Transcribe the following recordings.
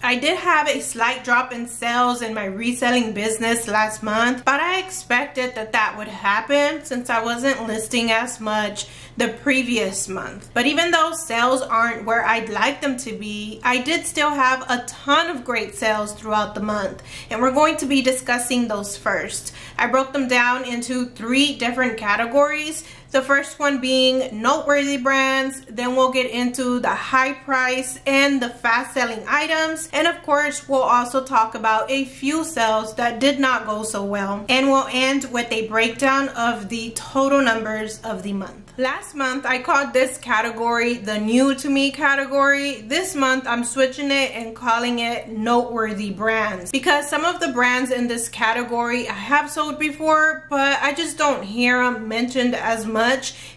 I did have a slight drop in sales in my reselling business last month, but I expected that would happen since I wasn't listing as much the previous month. But even though sales aren't where I'd like them to be, I did still have a ton of great sales throughout the month, and we're going to be discussing those first. I broke them down into 3 different categories. The first one being noteworthy brands, then we'll get into the high price and the fast selling items, and of course we'll also talk about a few sales that did not go so well, and we'll end with a breakdown of the total numbers of the month. Last month I called this category the new to me category. This month I'm switching it and calling it noteworthy brands, because some of the brands in this category I have sold before, but I just don't hear them mentioned as much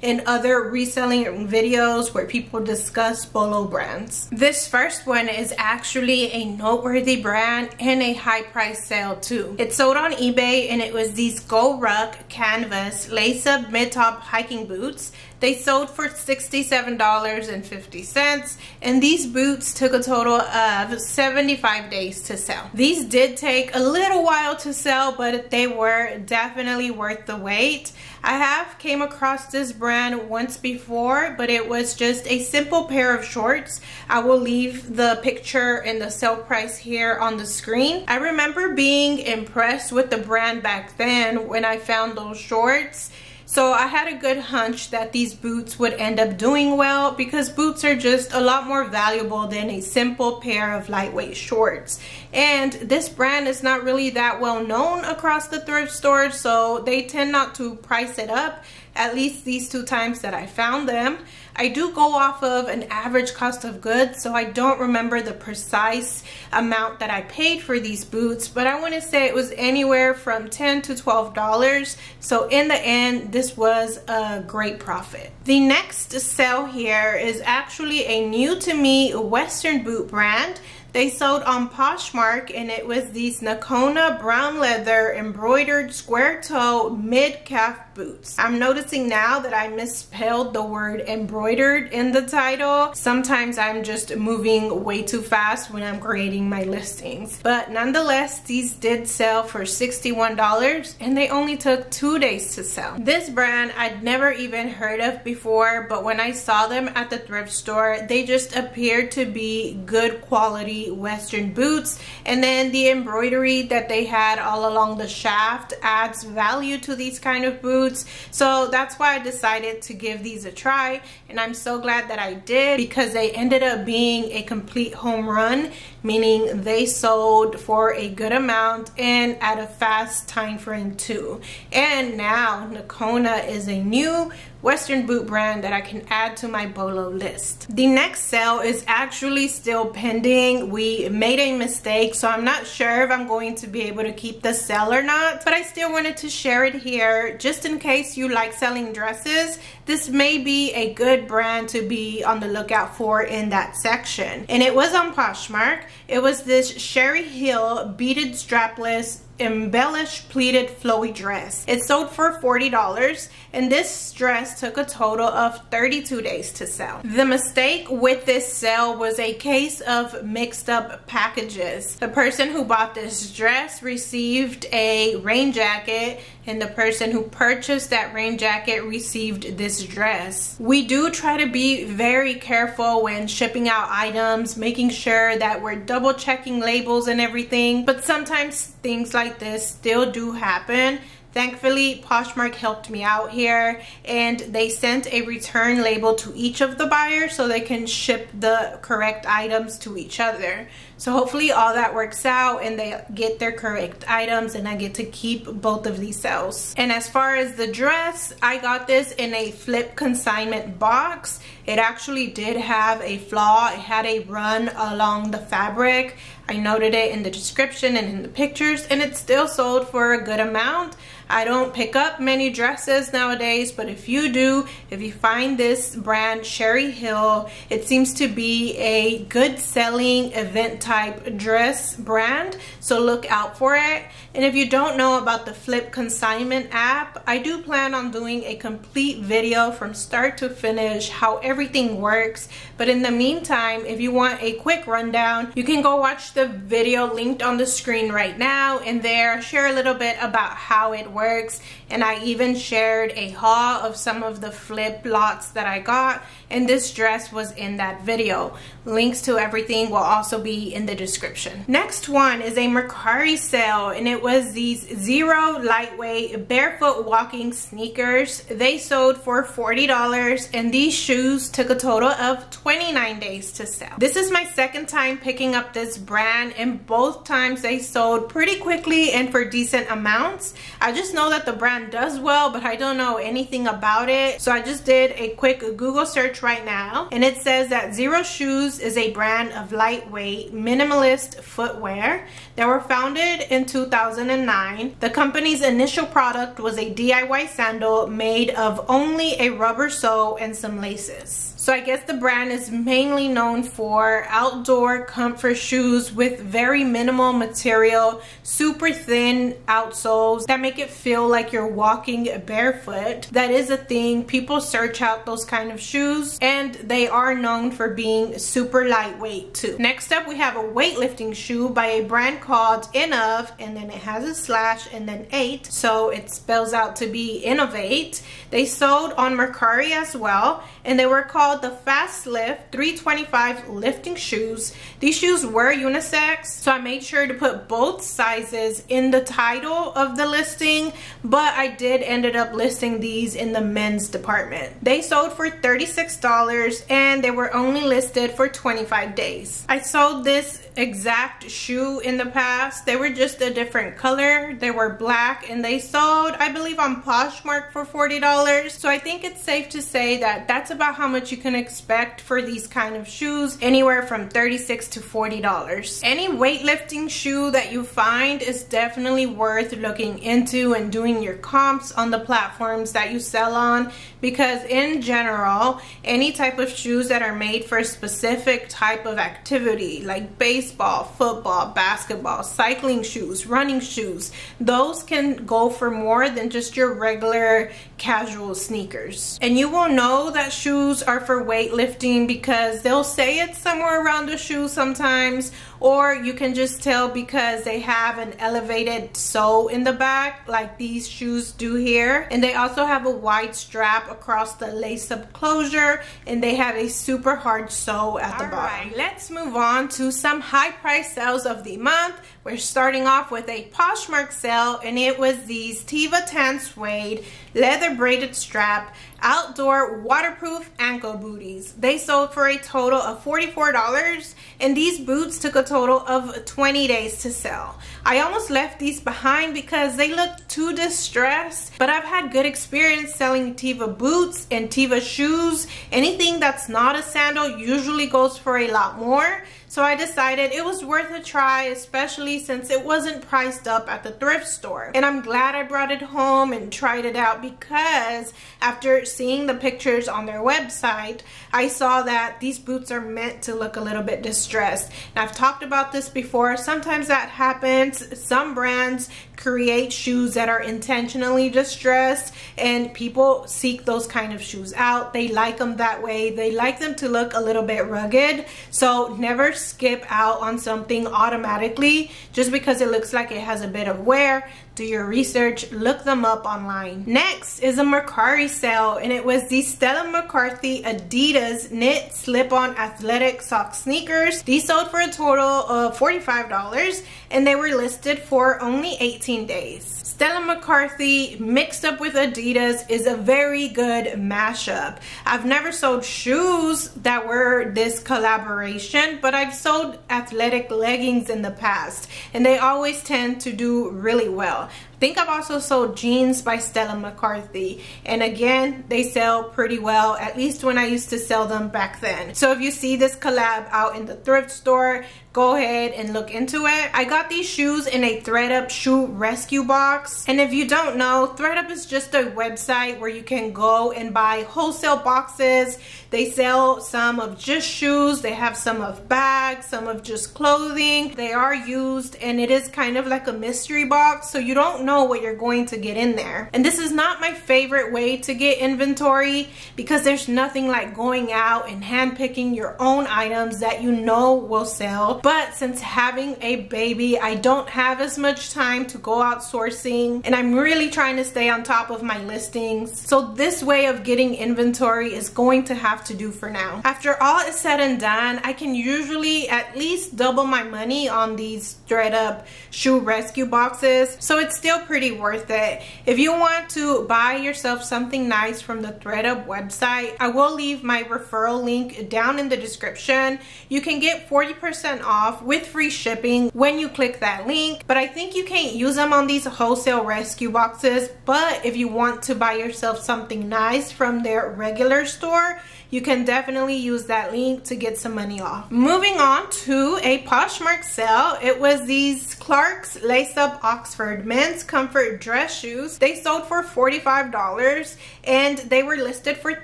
in other reselling videos where people discuss Bolo brands. This first one is actually a noteworthy brand and a high price sale too. It sold on eBay and it was these Gold Ruck canvas lace-up mid-top hiking boots. They sold for $67.50, and these boots took a total of 75 days to sell. These did take a little while to sell, but they were definitely worth the wait. I have came across this brand once before, but it was just a simple pair of shorts. I will leave the picture and the sale price here on the screen. I remember being impressed with the brand back then when I found those shorts. So I had a good hunch that these boots would end up doing well, because boots are just a lot more valuable than a simple pair of lightweight shorts. And this brand is not really that well known across the thrift stores, so they tend not to price it up, at least these 2 times that I found them. I do go off of an average cost of goods, so I don't remember the precise amount that I paid for these boots, but I want to say it was anywhere from $10 to $12. So in the end, this was a great profit. The next sale here is actually a new to me Western boot brand. They sold on Poshmark, and it was these Nakona brown leather embroidered square toe mid-calf boots. I'm noticing now that I misspelled the word embroidered in the title. Sometimes I'm just moving way too fast when I'm creating my listings. But nonetheless, these did sell for $61, and they only took 2 days to sell. This brand I'd never even heard of before, but when I saw them at the thrift store, they just appeared to be good quality Western boots, and then the embroidery that they had all along the shaft adds value to these kind of boots. So that's why I decided to give these a try, and I'm so glad that I did, because they ended up being a complete home run, meaning they sold for a good amount and at a fast time frame too. And now Nakona is a new Western boot brand that I can add to my Bolo list. The next sale is actually still pending. We made a mistake, so I'm not sure if I'm going to be able to keep the sale or not, but I still wanted to share it here just in case you like selling dresses. This may be a good brand to be on the lookout for in that section. And it was on Poshmark. It was this Sherry Hill beaded strapless embellished pleated flowy dress. It sold for $40, and this dress took a total of 32 days to sell. The mistake with this sale was a case of mixed up packages. The person who bought this dress received a rain jacket, and the person who purchased that rain jacket received this dress. We do try to be very careful when shipping out items, making sure that we're double checking labels and everything, but sometimes things like this still do happen. Thankfully, Poshmark helped me out here, and they sent a return label to each of the buyers so they can ship the correct items to each other. So hopefully all that works out and they get their correct items, and I get to keep both of these sales. And as far as the dress, I got this in a flip consignment box. It actually did have a flaw. It had a run along the fabric. I noted it in the description and in the pictures, and it still sold for a good amount. I don't pick up many dresses nowadays, but if you do, if you find this brand Sherry Hill, it seems to be a good selling event type dress brand, so look out for it. And if you don't know about the Flip Consignment app, I do plan on doing a complete video from start to finish how everything works. But in the meantime, if you want a quick rundown, you can go watch the video linked on the screen right now, and there I share a little bit about how it works, and I even shared a haul of some of the flip lots that I got, and this dress was in that video. Links to everything will also be in the description. Next one is a Mercari sale, and it was these zero lightweight barefoot walking sneakers. They sold for $40, and these shoes took a total of 29 days to sell. This is my second time picking up this brand, and both times they sold pretty quickly and for decent amounts. I just know that the brand does well, but I don't know anything about it, so I just did a quick Google search right now, and it says that Zero Shoes is a brand of lightweight minimalist footwear that were founded in 2009. The company's initial product was a DIY sandal made of only a rubber sole and some laces. So I guess the brand is mainly known for outdoor comfort shoes with very minimal material, super thin outsoles that make it feel like you're walking barefoot. That is a thing. People search out those kind of shoes, and they are known for being super lightweight too. Next up, we have a weightlifting shoe by a brand called Innov, and then it has a slash and then 8, so it spells out to be Innovate. They sold on Mercari as well, and they were called the Fast Lift 325 lifting shoes. These shoes were unisex, so I made sure to put both sizes in the title of the listing, but I did ended up listing these in the men's department. They sold for $36, and they were only listed for 25 days. I sold this exact shoe in the past. They were just a different color. They were black, and they sold, I believe, on Poshmark for $40. So I think it's safe to say that that's about how much you can expect for these kind of shoes, anywhere from $36 to $40. Any weightlifting shoe that you find is definitely worth looking into and doing your comps on the platforms that you sell on, because in general, any type of shoes that are made for a specific type of activity, like baseball, football, basketball, cycling shoes, running shoes, those can go for more than just your regular casual sneakers. And you will know that shoes are for weightlifting because they'll say it's somewhere around the shoe sometimes, or you can just tell because they have an elevated sole in the back like these shoes do here, and they also have a wide strap across the lace-up closure, and they have a super hard sole at the bottom. Alright, let's move on to some high price sales of the month. We're starting off with a Poshmark sale, and it was these Tiva Tan Suede leather braided strap outdoor waterproof ankle booties. They sold for a total of $44, and these boots took a total of 20 days to sell. I almost left these behind because they looked too distressed, but I've had good experience selling Tiva boots and Tiva shoes. Anything that's not a sandal usually goes for a lot more. So I decided it was worth a try, especially since it wasn't priced up at the thrift store. And I'm glad I brought it home and tried it out, because after seeing the pictures on their website, I saw that these boots are meant to look a little bit distressed. And I've talked about this before. Sometimes that happens. Some brands create shoes that are intentionally distressed, and people seek those kind of shoes out. They like them that way. They like them to look a little bit rugged. So never skip out on something automatically just because it looks like it has a bit of wear. Do your research, look them up online. Next is a Mercari sale, and it was the Stella McCarthy Adidas knit slip-on athletic sock sneakers. These sold for a total of $45, and they were listed for only 18 days. Stella McCarthy mixed up with Adidas is a very good mashup. I've never sold shoes that were this collaboration, but I've sold athletic leggings in the past, and they always tend to do really well. think I've also sold jeans by Stella McCarthy, and again, they sell pretty well, at least when I used to sell them back then. So if you see this collab out in the thrift store, go ahead and look into it. I got these shoes in a ThredUp shoe rescue box, and if you don't know, ThredUp is just a website where you can go and buy wholesale boxes. They sell some of just shoes, they have some of bags, some of just clothing. They are used, and it is kind of like a mystery box, so you don't know what you're going to get in there. And this is not my favorite way to get inventory, because there's nothing like going out and handpicking your own items that you know will sell. But since having a baby, I don't have as much time to go out sourcing, and I'm really trying to stay on top of my listings. So this way of getting inventory is going to have to do for now. After all is said and done, I can usually at least double my money on these ThredUp shoe rescue boxes, so it's still pretty worth it. If you want to buy yourself something nice from the ThredUp website, I will leave my referral link down in the description. You can get 40% off with free shipping when you click that link, but I think you can't use them on these wholesale rescue boxes. But if you want to buy yourself something nice from their regular store, you can definitely use that link to get some money off. Moving on to a Poshmark sale. It was these Clarks lace-up Oxford men's comfort dress shoes. They sold for $45 and they were listed for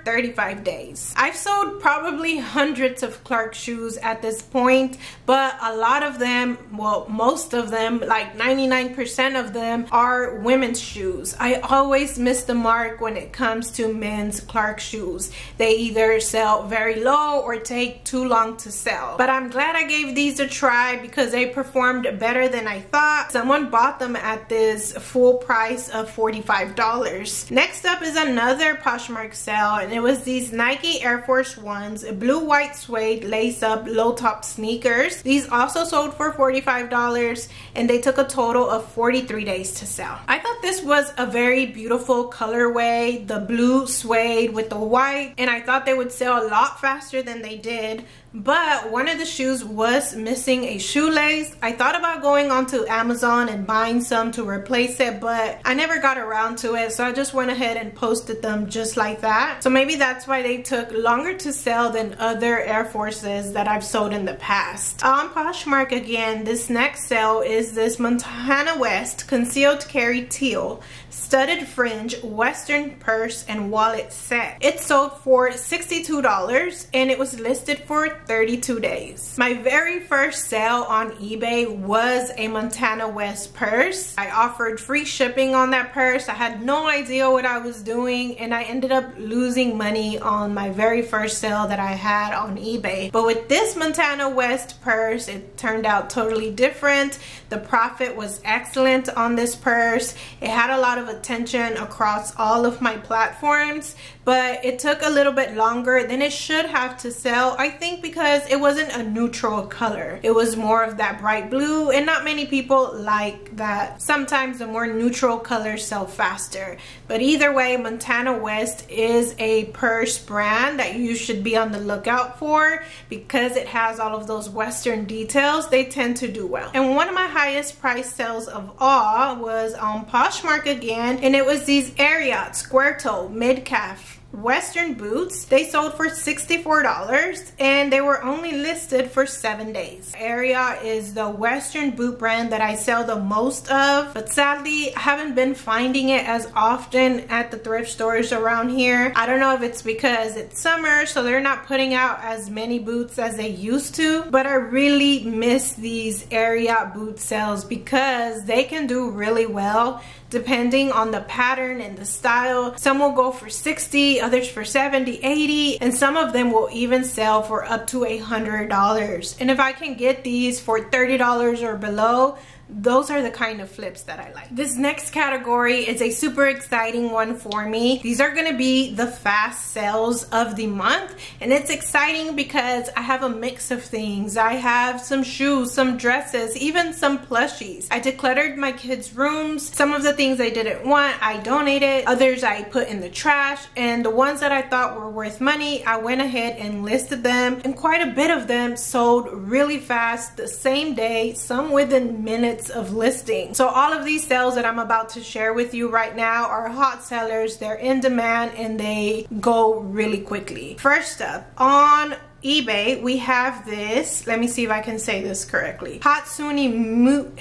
35 days. I've sold probably hundreds of Clarks shoes at this point, but a lot of them, well, most of them, like 99% of them, are women's shoes. I always miss the mark when it comes to men's Clarks shoes. They either sell very low or take too long to sell. But I'm glad I gave these a try because they performed better than I thought. Someone bought them at this full price of $45. Next up is another Poshmark sale, and it was these Nike Air Force Ones blue white suede lace up low top sneakers. These also sold for $45 and they took a total of 43 days to sell. I thought this was a very beautiful colorway, the blue suede with the white, and I thought they would sell a lot faster than they did. But one of the shoes was missing a shoelace. I thought about going onto Amazon and buying some to replace it, but I never got around to it, so I just went ahead and posted them just like that. So maybe that's why they took longer to sell than other Air Forces that I've sold in the past. On Poshmark again, this next sale is this Montana West concealed carry teal studded fringe western purse and wallet set. It sold for $62 and it was listed for 32 days. My very first sale on eBay was a Montana West purse. I offered free shipping on that purse. I had no idea what I was doing and I ended up losing money on my very first sale that I had on eBay. But with this Montana West purse, it turned out totally different. The profit was excellent on this purse. It had a lot of attention across all of my platforms, but it took a little bit longer than it should have to sell, I think, because it wasn't a neutral color. It was more of that bright blue, and not many people like that. Sometimes the more neutral colors sell faster. But either way, Montana West is a purse brand that you should be on the lookout for because it has all of those Western details. They tend to do well. And one of my highest price sales of all was on Poshmark again, and it was these Ariat square toe mid-calf Western boots. They sold for $64 and they were only listed for 7 days. Ariat is the Western boot brand that I sell the most of, but sadly I haven't been finding it as often at the thrift stores around here. I don't know if it's because it's summer, so they're not putting out as many boots as they used to, but I really miss these Ariat boot sales because they can do really well depending on the pattern and the style. Some will go for $60, others for $70, $80, and some of them will even sell for up to $100. And if I can get these for $30 or below, those are the kind of flips that I like. This next category is a super exciting one for me. These are gonna be the fast sales of the month, and it's exciting because I have a mix of things. I have some shoes, some dresses, even some plushies. I decluttered my kids' rooms. Some of the things I didn't want, I donated. Others I put in the trash, and the ones that I thought were worth money, I went ahead and listed them, and quite a bit of them sold really fast the same day, some within minutes minutes of listing. So all of these sales that I'm about to share with you right now are hot sellers. They're in demand and they go really quickly. First up, on eBay, we have this, let me see if I can say this correctly, Hatsune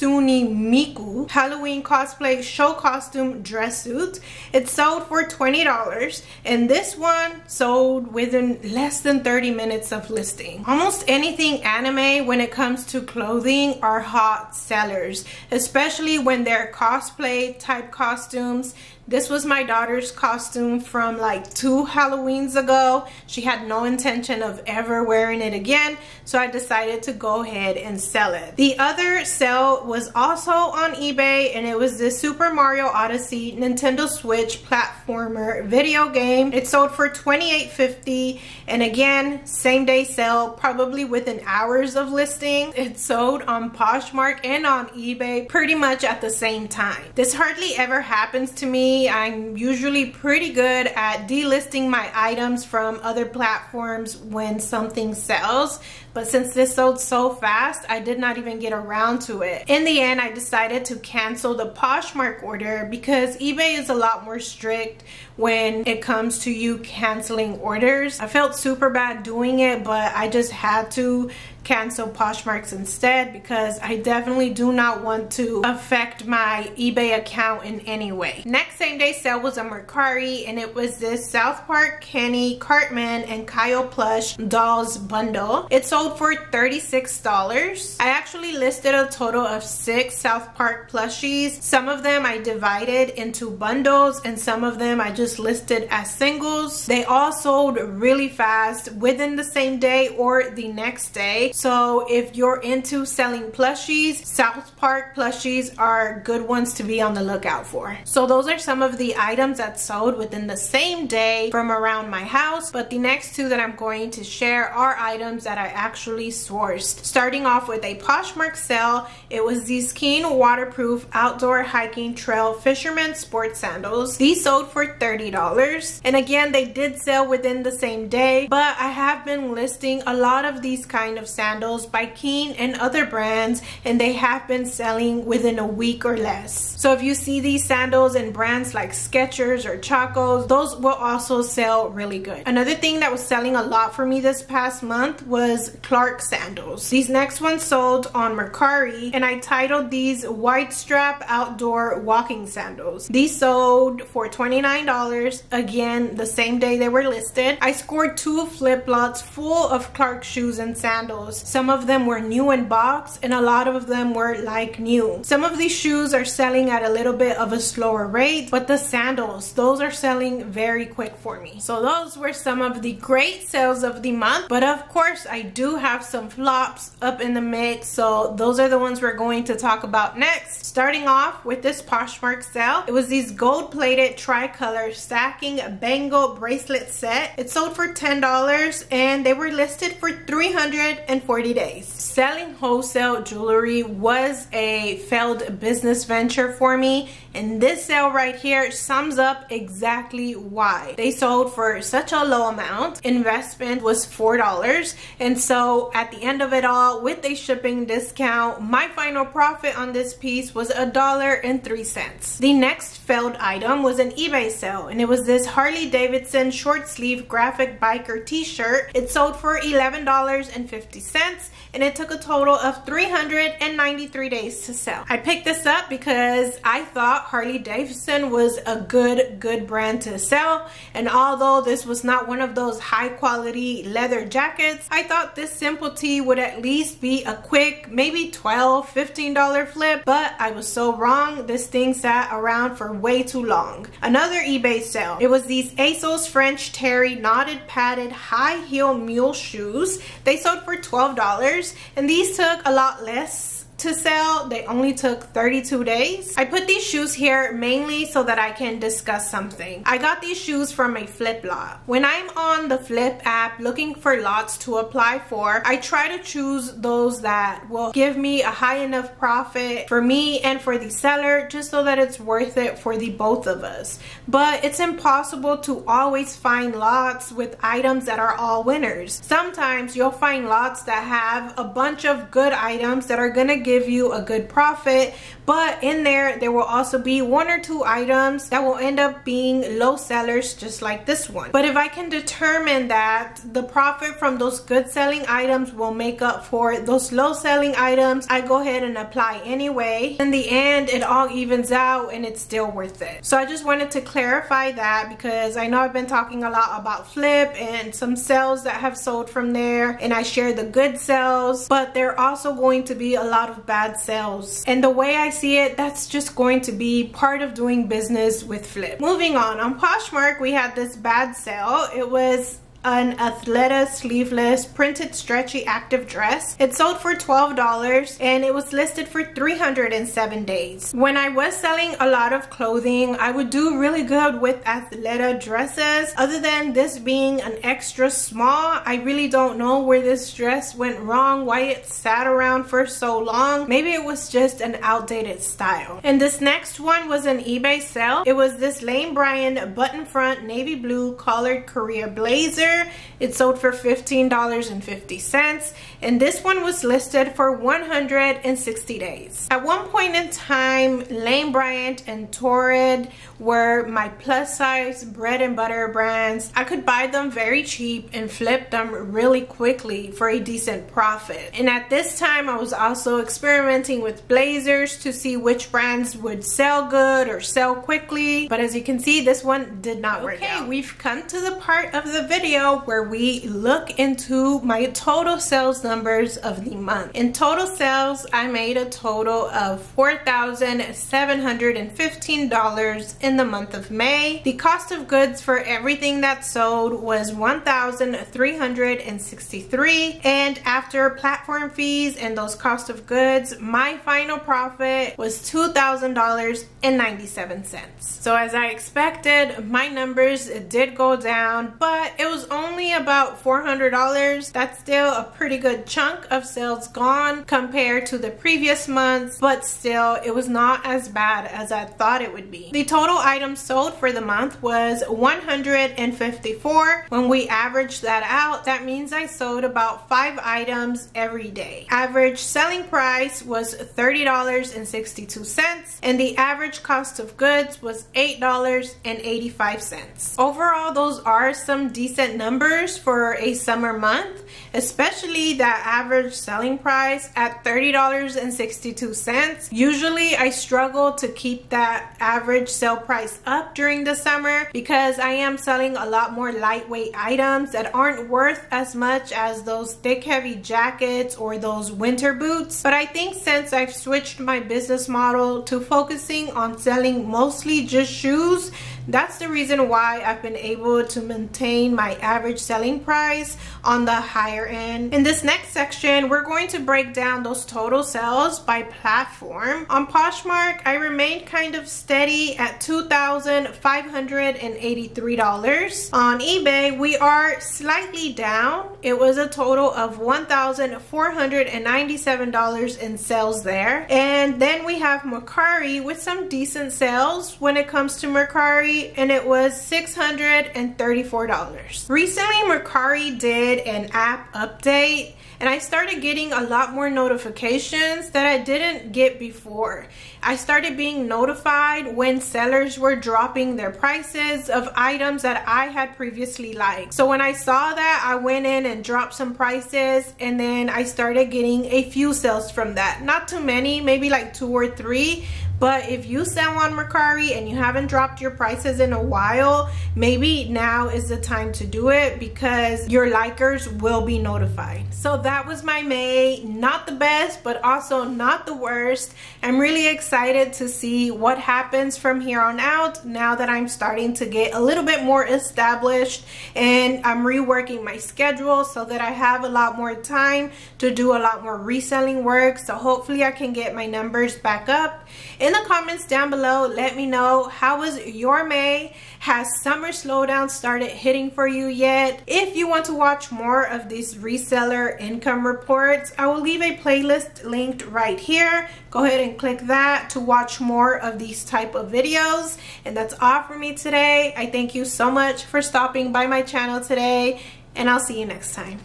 Miku Halloween cosplay show costume dress suit. It sold for $20 and this one sold within less than 30 minutes of listing. Almost anything anime when it comes to clothing are hot sellers, especially when they're cosplay type costumes. This was my daughter's costume from like 2 Halloweens ago. She had no intention of ever wearing it again, so I decided to go ahead and sell it. The other sale was also on eBay, and it was this Super Mario Odyssey Nintendo Switch platformer video game. It sold for $28.50, and again, same day sale, probably within hours of listing. It sold on Poshmark and on eBay pretty much at the same time. This hardly ever happens to me. I'm usually pretty good at delisting my items from other platforms when something sells, but since this sold so fast, I did not even get around to it. In the end, I decided to cancel the Poshmark order because eBay is a lot more strict when it comes to you canceling orders. I felt super bad doing it, but I just had to cancel Poshmarks instead because I definitely do not want to affect my eBay account in any way. Next same day sale was a Mercari, and it was this South Park Kenny, Cartman, and Kyle plush dolls bundle. It sold for $36. I actually listed a total of 6 South Park plushies. Some of them I divided into bundles and some of them I just listed as singles. They all sold really fast within the same day or the next day. So if you're into selling plushies, South Park plushies are good ones to be on the lookout for. So those are some of the items that sold within the same day from around my house, but the next 2 that I'm going to share are items that I actually sourced. Starting off with a Poshmark sale, it was these Keen waterproof outdoor hiking trail fisherman sports sandals. These sold for $30, and again, they did sell within the same day, but I have been listing a lot of these kind of sandals by Keen and other brands, and they have been selling within a week or less. So if you see these sandals in brands like Skechers or Chacos, those will also sell really good. Another thing that was selling a lot for me this past month was Clark sandals. These next ones sold on Mercari, and I titled these Wide Strap Outdoor Walking Sandals. These sold for $29, again the same day they were listed. I scored 2 flip-flops full of Clark shoes and sandals. Some of them were new in box and a lot of them were like new. Some of these shoes are selling at a little bit of a slower rate, but the sandals, those are selling very quick for me. So those were some of the great sales of the month, but of course I do have some flops up in the mix, so those are the ones we're going to talk about next. Starting off with this Poshmark sale, it was these gold-plated tricolor stacking bangle bracelet set. It sold for $10 and they were listed for 340 days. Selling wholesale jewelry was a failed business venture for me, and this sale right here sums up exactly why. They sold for such a low amount. Investment was $4, and so at the end of it all, with a shipping discount, my final profit on this piece was $1.03. The next failed item was an eBay sale, and it was this Harley Davidson short sleeve graphic biker t-shirt. It sold for $11.50, and it took a total of 393 days to sell. I picked this up because I thought Harley Davidson was a good brand to sell, and although this was not one of those high quality leather jackets, I thought this simple tee would at least be a quick maybe $12-15 flip, but I was so wrong. This thing sat around for way too long. Another eBay sale, it was these ASOS French Terry knotted padded high heel mule shoes. They sold for $12, and these took a lot less to sell. They only took 32 days. I put these shoes here mainly so that I can discuss something. I got these shoes from a flip lot. When I'm on the Flip app looking for lots to apply for, I try to choose those that will give me a high enough profit for me and for the seller, just so that it's worth it for the both of us. But it's impossible to always find lots with items that are all winners. Sometimes you'll find lots that have a bunch of good items that are gonna give give you a good profit, but in there will also be 1 or 2 items that will end up being low sellers, just like this one. But if I can determine that the profit from those good selling items will make up for those low selling items, I go ahead and apply anyway. In the end, it all evens out and it's still worth it. So I just wanted to clarify that, because I know I've been talking a lot about Flip and some sales that have sold from there, and I share the good sales, but there are also going to be a lot of bad sales. And the way I see it, that's just going to be part of doing business with Flip. Moving on Poshmark, we had this bad sale. It was an Athleta sleeveless printed stretchy active dress. It sold for $12 and it was listed for 307 days. When I was selling a lot of clothing, I would do really good with Athleta dresses. Other than this being an extra small, I really don't know where this dress went wrong, why it sat around for so long. Maybe it was just an outdated style. And this next one was an eBay sale. It was this Lane Bryant button front navy blue collared Korea blazer. It sold for $15.50, and this one was listed for 160 days. At one point in time, Lane Bryant and Torrid were my plus size bread and butter brands. I could buy them very cheap and flip them really quickly for a decent profit. And at this time, I was also experimenting with blazers to see which brands would sell good or sell quickly. But as you can see, this one did not work out. Okay, we've come to the part of the video where we look into my total sales numbers of the month. In total sales, I made a total of $4,715 in the month of May. The cost of goods for everything that sold was $1,363, and after platform fees and those cost of goods, my final profit was $2,000.97. So as I expected, my numbers did go down, but it was only about $400. That's still a pretty good chunk of sales gone compared to the previous months, but still it was not as bad as I thought it would be. The total items sold for the month was 154. When we average that out, that means I sold about 5 items every day. Average selling price was $30.62, and the average cost of goods was $8.85. Overall, those are some decent numbers for a summer month, especially that average selling price at $30.62. Usually I struggle to keep that average sale price up during the summer because I am selling a lot more lightweight items that aren't worth as much as those thick heavy jackets or those winter boots. But I think since I've switched my business model to focusing on selling mostly just shoes, that's the reason why I've been able to maintain my average selling price on the higher end. In this next section, we're going to break down those total sales by platform. On Poshmark, I remained kind of steady at $2,583. On eBay, we are slightly down. It was a total of $1,497 in sales there. And then we have Mercari with some decent sales when it comes to Mercari, and it was $634. Recently, Mercari did an app update, and I started getting a lot more notifications that I didn't get before. I started being notified when sellers were dropping their prices of items that I had previously liked. So when I saw that, I went in and dropped some prices, and then I started getting a few sales from that. Not too many, maybe like 2 or 3. But if you sell on Mercari and you haven't dropped your prices in a while, maybe now is the time to do it because your likers will be notified. So that was my May. Not the best, but also not the worst. I'm really excited to see what happens from here on out now that I'm starting to get a little bit more established, and I'm reworking my schedule so that I have a lot more time to do a lot more reselling work. So hopefully I can get my numbers back up. In the comments down below, let me know, how was your May? Has summer slowdown started hitting for you yet? If you want to watch more of these reseller income reports, I will leave a playlist linked right here. Go ahead and click that to watch more of these type of videos. And that's all for me today. I thank you so much for stopping by my channel today, and I'll see you next time.